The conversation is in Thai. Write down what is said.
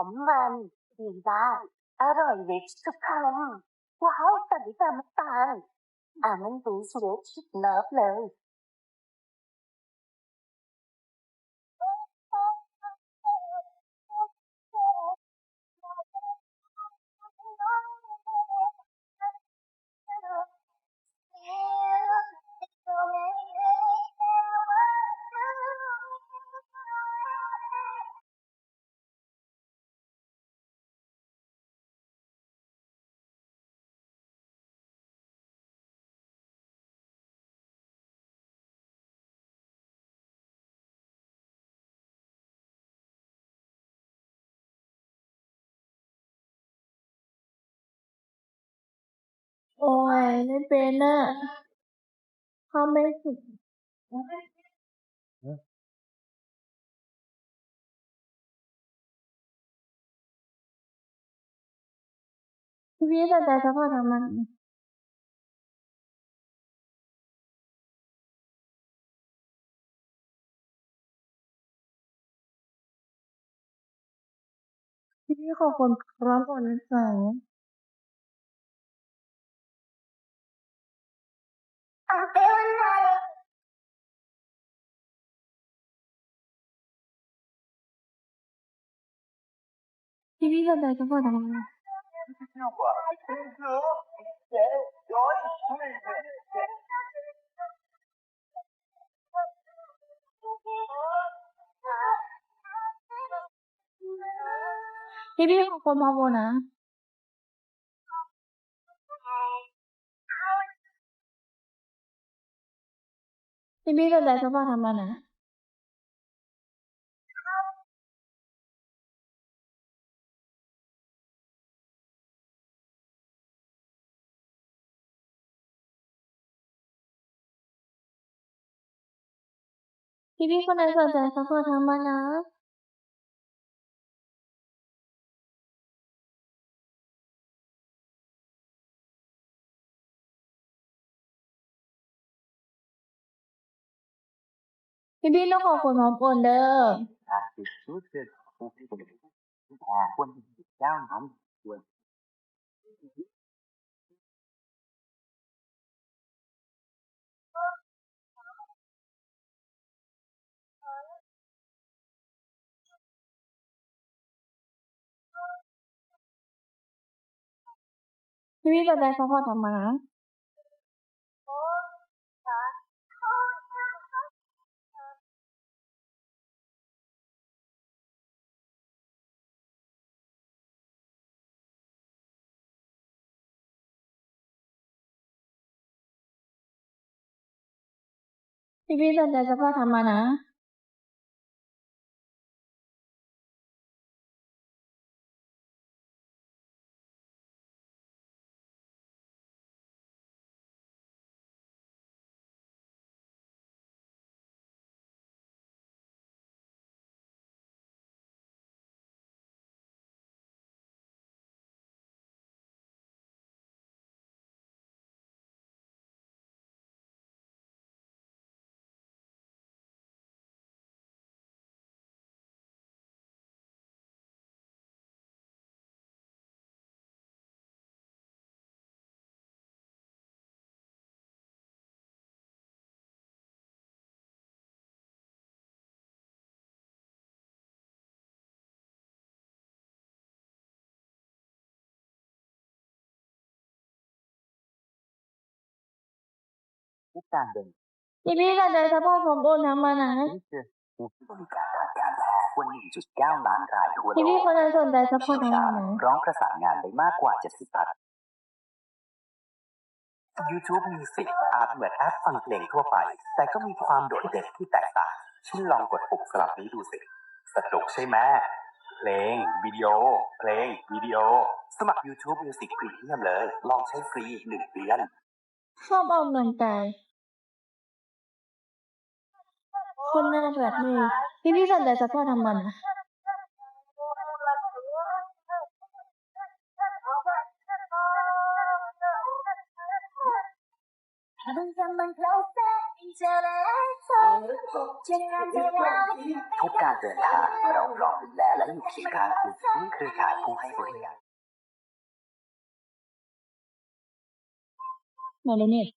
ของมันดีได้อร่อยเล็กทุกคำว้าวแต่ไม่ตามตาลมันดูสวยชิดเลิฟเลยโอ้ยไม่เป็นอ่ะเขาไม่สุดพี่สนใจซัพพอร์ตทำมันพี่ขอบคุณครับก่อนนะสาวพี่สนใจซัพพอร์ตทำมันพี่ขอบคุณมาโบนะพี่สนใจซัพพอร์ตทำมันนะพี่คนไหนสนใจซัพพอร์ตทำมันนะพี่ต้องขอบคุณมาโบเด้อพี่สนใจซัพพอร์ตทำมันนะพี่สนใจซัพพอร์ตทำมันนะพี่สนใจซัพพอร์ตผมโอนทำมันนะพี่คนไหนสนใจซัพพอร์ตทำมันนะร้องประสานงานได้มากกว่า70 พัน YouTube Music อาจเหมือนแอปฟังเพลงทั่วไปแต่ก็มีความโดดเด่นที่แตกต่างฉันลองกดปุ่มสลับนี้ดูสิสนุกใช่ไหมเพลงวิดีโอสมัคร YouTube Music Premium เลยลองใช้ฟรี1 เดือนชอบออกกำลังกายคนน่ารักเลยพี่สนใจซัพพอร์ตทำมันนะ ทุกการเดินทางเราพร้อมดูแลและอยู่เคียงข้างคุณเครือข่ายผู้ให้บริการ มาแล้วเนี่ย